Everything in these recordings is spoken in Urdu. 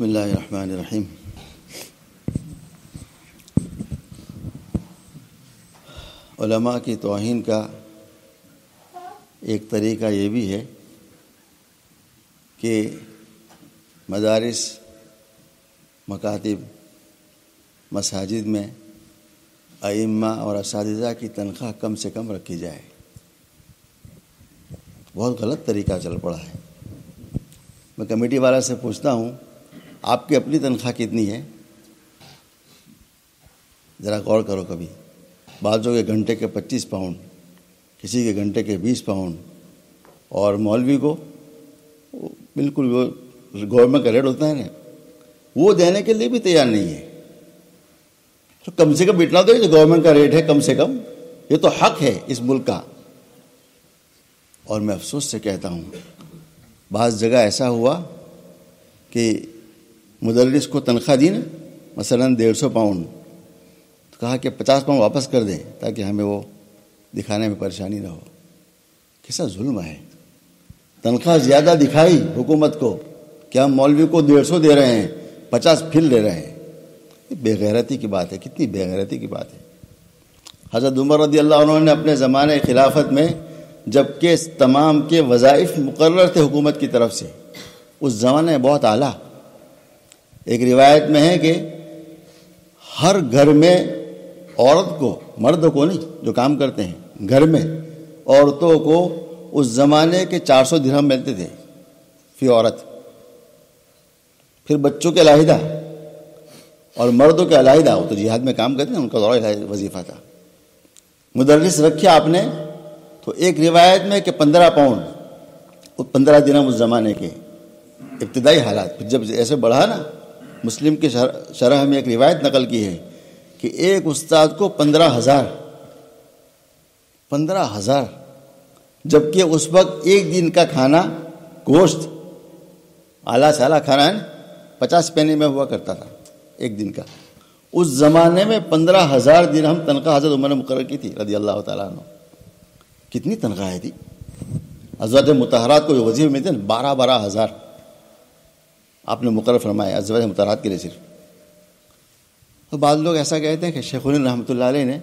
بسم اللہ الرحمن الرحیم۔ علماء کی توہین کا ایک طریقہ یہ بھی ہے کہ مدارس، مکاتب، مساجد میں ائمہ اور اساتذہ کی تنخواہ کم سے کم رکھی جائے۔ بہت غلط طریقہ چل پڑا ہے۔ میں کمیٹی والا سے پوچھتا ہوں، آپ کی اپنی تنخواہ کتنی ہے؟ ذرا غور کرو کبھی۔ بعضوں کے گھنٹے کے 25 پاؤنڈ، کسی کے گھنٹے کے 20 پاؤنڈ، اور مولوی کو بالکل وہ گورنمنٹ کا ریٹ ہوتا ہے نا، وہ دینے کے لیے بھی تیار نہیں ہے۔ تو کم سے کم اتنا دو جو گورنمنٹ کا ریٹ ہے، کم سے کم یہ تو حق ہے اس ملک کا۔ اور میں افسوس سے کہتا ہوں، بعض جگہ ایسا ہوا کہ مدرس کو تنخواہ دی نا، مثلا 150 پاؤنڈ، تو کہا کہ 50 پاؤنڈ واپس کر دیں تاکہ ہمیں وہ دکھانے میں پریشانی نہ ہو۔ کیسا ظلم ہے! تنخواہ زیادہ دکھائی حکومت کو کہ ہم مولوی کو 150 دے رہے ہیں، 50 پھر لے رہے ہیں۔ بے غیرتی کی بات ہے، کتنی بے غیرتی کی بات ہے۔ حضرت عمر رضی اللہ عنہ نے اپنے زمانے خلافت میں، جبکہ تمام کے وظائف مقرر تھے حکومت کی طرف سے، اس زمانے میں بہت اعلیٰ۔ ایک روایت میں ہے کہ ہر گھر میں عورت کو، مرد کو نہیں جو کام کرتے ہیں گھر میں، عورتوں کو اس زمانے کے 400 درہم ملتے تھے فی عورت۔ پھر بچوں کے علیحدہ اور مردوں کے علیحدہ، وہ تو جہاد میں کام کرتے ہیں، ان کا اور وظیفہ تھا۔ مدرس رکھا آپ نے تو ایک روایت میں کہ 15 پاؤنڈ، وہ 15 درہم اس زمانے کے ابتدائی حالات۔ پھر جب ایسے بڑھا نا، مسلم کے شرح میں ایک روایت نقل کی ہے کہ ایک استاد کو 15,000، جبکہ اس وقت ایک دن کا کھانا گوشت اعلیٰ سے اعلیٰ کھانا ہے 50 پینے میں ہوا کرتا تھا ایک دن کا۔ اس زمانے میں 15,000 درہم تنخواہ حضرت عمر نے مقرر کی تھی رضی اللہ تعالیٰ عنہ۔ کتنی تنخواہیں تھی! ازواج مطہرات کو جو وظیفے ملتے ہیں 12,000 آپ نے مقرر فرمایا ازواج مطہرات کے لیے صرف۔ تو بعض لوگ ایسا کہتے ہیں کہ شیخ الہند رحمۃ اللہ علیہ نے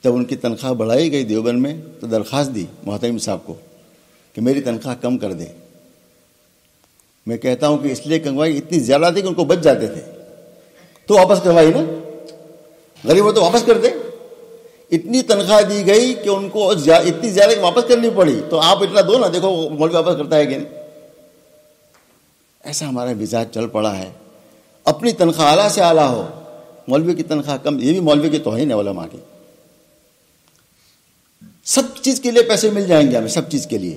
جب ان کی تنخواہ بڑھائی گئی دیوبند میں تو درخواست دی محترم صاحب کو کہ میری تنخواہ کم کر دے۔ میں کہتا ہوں کہ اس لیے کموائی اتنی زیادہ تھی کہ ان کو بچ جاتے تھے، تو واپس کروائی نا، غریب ہو تو واپس کر دے۔ اتنی تنخواہ دی گئی کہ ان کو اتنی زیادہ واپس کرنی پڑی، تو آپ اتنا دو نا، دیکھو مولوی واپس کرتا ہے کہ نہیں۔ ایسا ہمارا مزاج چل پڑا ہے۔ اپنی تنخواہ اعلیٰ سے اعلیٰ ہو، مولوی کی تنخواہ کم، یہ بھی مولوی کی توہین ہے علماء کی۔ سب چیز کے لیے پیسے مل جائیں گے ہمیں، سب چیز کے لیے،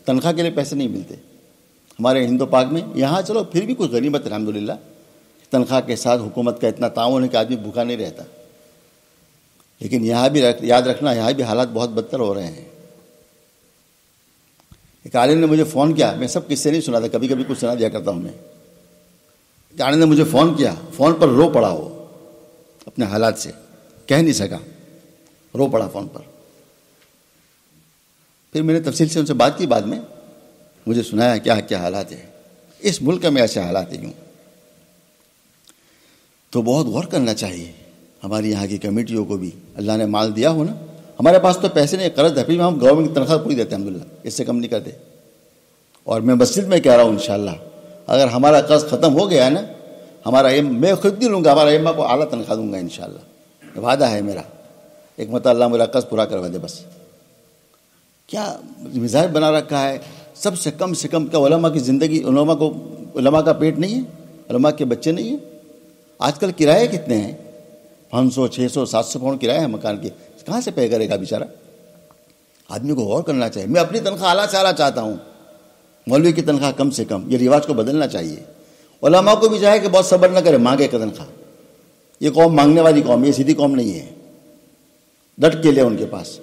تنخواہ کے لیے پیسے نہیں ملتے ہمارے ہند و پاک میں۔ یہاں چلو پھر بھی کوئی غنیمت الحمدللہ، تنخواہ کے ساتھ حکومت کا اتنا تعاون ہے کہ آدمی بھوکا نہیں رہتا، لیکن یہاں بھی یاد رکھنا، یہاں بھی حالات بہت بدتر ہو رہے ہیں۔ ایک عالم نے مجھے فون کیا، میں سب قصے نہیں سنا تھا، کبھی کبھی کچھ سنا دیا کرتا ہوں میں۔ ایک عالم نے مجھے فون کیا، فون پر رو پڑا، وہ اپنے حالات سے کہہ نہیں سکا، رو پڑا فون پر۔ پھر میں نے تفصیل سے ان سے بات کی، بعد میں مجھے سنایا کیا کیا حالات ہیں اس ملک میں، ایسے حالات ہیں۔ تو بہت غور کرنا چاہیے ہماری یہاں کی کمیٹیوں کو بھی۔ اللہ نے مال دیا ہو نا، ہمارے پاس تو پیسے نہیں، قرض ہے، پھر ہم گورنمنٹ کی تنخواہ پوری دیتے ہیں الحمدللہ، اس سے کم نہیں کرتے۔ اور میں مسجد میں کہہ رہا ہوں انشاءاللہ اگر ہمارا قرض ختم ہو گیا نا، میں خود نہیں لوں گا، ہمارا ائمہ کو اعلیٰ تنخواہ دوں گا انشاءاللہ، وعدہ ہے میرا۔ ایک مرتبہ اللہ میرا قرض پورا کروا دے بس۔ کیا مزاج بنا رکھا ہے! سب سے کم کیا علماء کی زندگی، علماء کا پیٹ نہیں ہے، علماء کے بچے نہیں ہیں۔ آج کل کرائے کتنے ہیں؟ 500 600 700 پاؤنڈ کرایہ ہے مکان کے، کہاں سے پے کرے گا بیچارہ؟ آدمی کو غور کرنا چاہیے۔ میں اپنی تنخواہ اعلیٰ سے اعلیٰ چاہتا ہوں، مولوی کی تنخواہ کم سے کم، یہ رواج کو بدلنا چاہیے۔ علماء کو بھی چاہے کہ بہت صبر نہ کرے، مانگے کا تنخواہ۔ یہ قوم مانگنے والی قوم، یہ سیدھی قوم نہیں ہے، ڈٹ کے لے ان کے پاس۔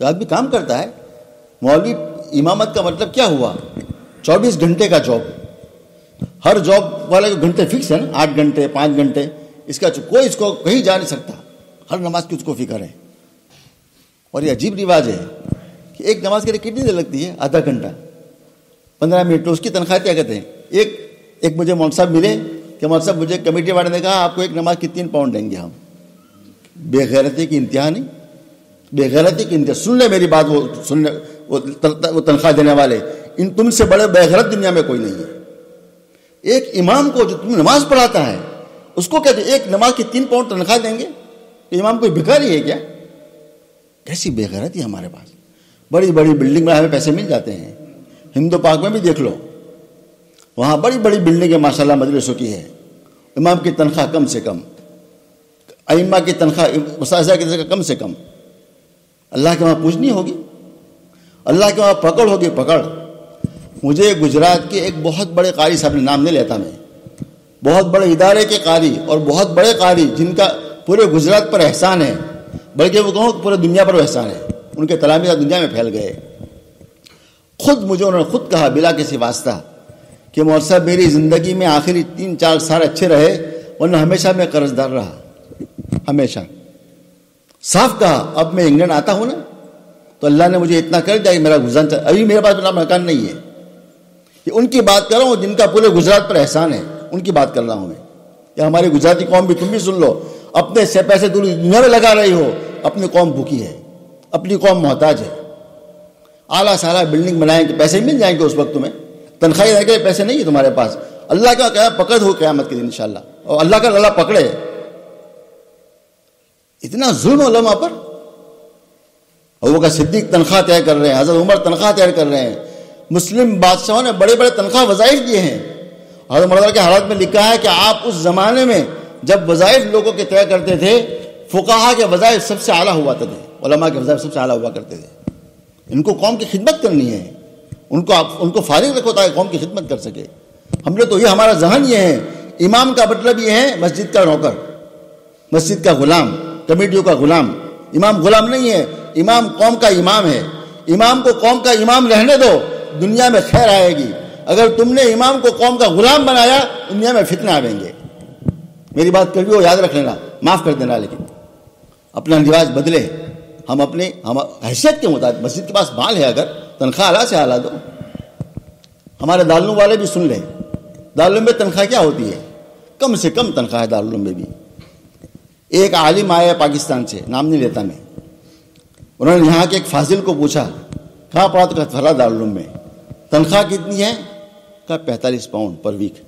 آدمی کام کرتا ہے، مولوی امامت کا مطلب کیا ہوا؟ 24 گھنٹے کا جاب، ہر جاب والے کے گھنٹے فکس ہے نا، 8 گھنٹے 5 گھنٹے، اس کا کوئی اس کو کہیں جا نہیں سکتا، ہر نماز کی اس کو فکر ہے۔ اور یہ عجیب رواج ہے کہ ایک نماز کے لیے کتنی دیر لگتی ہے؟ آدھا گھنٹہ 15 منٹ، تو اس کی تنخواہ کیا کہتے ہیں؟ ایک مجھے مولوی صاحب ملے کہ مولوی صاحب مجھے کمیٹی والے نے کہا آپ کو ایک نماز کی 3 پاؤنڈ دیں گے ہم. بے غیرتی کی انتہا نہیں, بے غیرتی کی انتہا. سن لے میری بات, وہ تنخواہ دینے والے, ان تم سے بڑے بے غیرت دنیا میں کوئی نہیں ہے. ایک امام کو جو تم نماز پڑھاتا ہے اس کو کہتے ایک نماز کی 3 پاؤنڈ تنخواہ دیں گے؟ امام کوئی بھکاری ہے کیا؟ کیسی بے غیرتی ہمارے پاس. بڑی بڑی بلڈنگ میں ہمیں پیسے مل جاتے ہیں. ہند و پاک میں بھی دیکھ لو, وہاں بڑی بڑی بلڈنگیں ماشاءاللہ مجلسوں کی ہے, امام کی تنخواہ کم سے کم, ائمہ کی تنخواہ, اساتذہ کی تنخواہ کم سے کم. اللہ کے وہاں پوجنی ہوگی, اللہ کے وہاں پکڑ ہوگی, پکڑ. مجھے گجرات کے ایک بہت بڑے قاری صاحب نے, نام نہیں لیتا میں, بہت بڑے ادارے کے قاری اور بہت بڑے قاری جن کا پورے گجرات پر احسان ہے, بلکہ وہ کہوں کہ پورے دنیا پر احسان ہے, ان کے تلامذہ دنیا میں پھیل گئے. خود مجھے انہوں نے خود کہا بلا کسی واسطہ کہ مولوی صاحب میری زندگی میں آخری 3-4 سال اچھے رہے, ورنہ ہمیشہ میں قرض دار رہا, ہمیشہ. صاف کہا اب میں انگلینڈ آتا ہوں نا تو اللہ نے مجھے اتنا کر دیا کہ میرا گزران ابھی میرے پاس اپنا مکان نہیں ہے. کہ ان کی بات کر رہا ہوں جن کا پورے گجرات پر احسان ہے, ان کی بات کر رہا ہوں میں. یا ہماری گجراتی قوم بھی, تم بھی سن لو, اپنے سے پیسے دور دنیا میں لگا رہی ہو, اپنی قوم بھوکی ہے, اپنی قوم محتاج ہے. اعلیٰ سے اعلیٰ بلڈنگ بنائیں کہ پیسے مل جائیں گے اس وقت تمہیں, تنخواہ رہ کے پیسے نہیں ہے تمہارے پاس. اللہ کا کیا پکڑ ہو قیامت کے دن انشاءاللہ, اور اللہ کا اللہ پکڑے. اتنا ظلم علماء پر. ابو بکر صدیق تنخواہ طے کر رہے ہیں, حضرت عمر تنخواہ طے کر رہے ہیں, مسلم بادشاہوں نے بڑے بڑے تنخواہ وظائف دیے ہیں. حضرت مرزا کے حالات میں لکھا ہے کہ آپ اس زمانے میں جب وظائف لوگوں کے طے کرتے تھے, فقہا کے وظائف سب سے اعلیٰ ہوا کرتے تھے, علماء کے وظائف سب سے اعلیٰ ہوا کرتے تھے. ان کو قوم کی خدمت کرنی ہے, ان کو فارغ رکھو تاکہ قوم کی خدمت کر سکے. ہم نے تو یہ ہمارا ذہن یہ ہے, امام کا مطلب یہ ہے مسجد کا نوکر, مسجد کا غلام, کمیٹیوں کا غلام. امام غلام نہیں ہے, امام قوم کا امام ہے. امام کو قوم کا امام رہنے دو, دنیا میں خیر آئے گی. اگر تم نے امام کو قوم کا غلام بنایا, دنیا میں فتنہ آئیں گے. میری بات کر بھی ہو یاد رکھ لینا, معاف کر دینا, لیکن اپنا رواج بدلے. ہم اپنے حیثیت کے مطابق, مسجد کے پاس مال ہے اگر تنخواہ اعلیٰ سے اعلیٰ دو. ہمارے دارالعلوم والے بھی سن لیں, دارالعلوم میں تنخواہ کیا ہوتی ہے؟ کم سے کم تنخواہ ہے دارالعلوم میں بھی. ایک عالم آیا پاکستان سے, نام نہیں لیتا میں, انہوں نے یہاں کے ایک فاضل کو پوچھا کہاں پڑھا, تو فلاں دارالعلوم میں. تنخواہ کتنی ہے؟ کہا 45 پاؤنڈ پر ویک,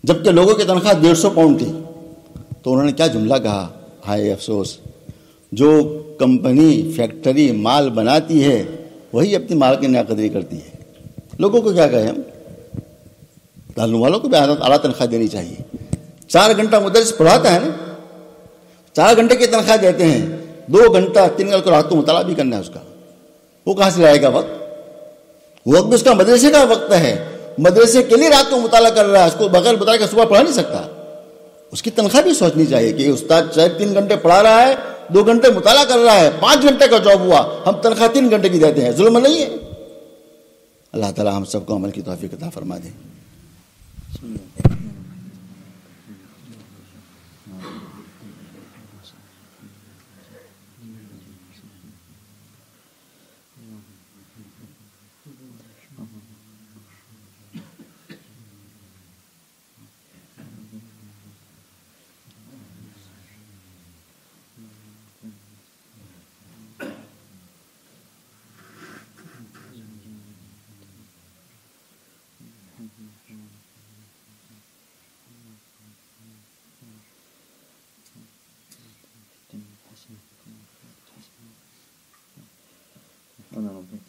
جبکہ لوگوں کی تنخواہ 150 پاؤنڈ تھی. تو انہوں نے کیا جملہ کہا, ہائے افسوس, جو کمپنی فیکٹری مال بناتی ہے وہی اپنی مال کی ناقدری کرتی ہے. لوگوں کو کیا کہیں ہم, دارالعلوم والوں کو بھی اعلیٰ تنخواہ دینی چاہیے. 4 گھنٹہ مدرس پڑھاتا ہے نا, 4 گھنٹے کی تنخواہ دیتے ہیں, 2 گھنٹہ 3 گھنٹہ رات کو مطالعہ بھی کرنا ہے اس کا. وہ کہاں سے لائے گا وقت؟ وقت بھی اس کا مدرسے کا وقت ہے, مدرسے کے لیے رات کو مطالعہ کر رہا ہے, اس کو بغیر مطالعہ کے صبح پڑھا نہیں سکتا. اس کی تنخواہ بھی سوچنی چاہیے کہ استاد چاہے 3 گھنٹے پڑھا رہا ہے, 2 گھنٹے مطالعہ کر رہا ہے, 5 گھنٹے کا جاب ہوا, ہم تنخواہ 3 گھنٹے کی دیتے ہیں. ظلم نہیں ہے؟ اللہ تعالی ہم سب کو عمل کی توفیق عطا فرما دے. No, no, no.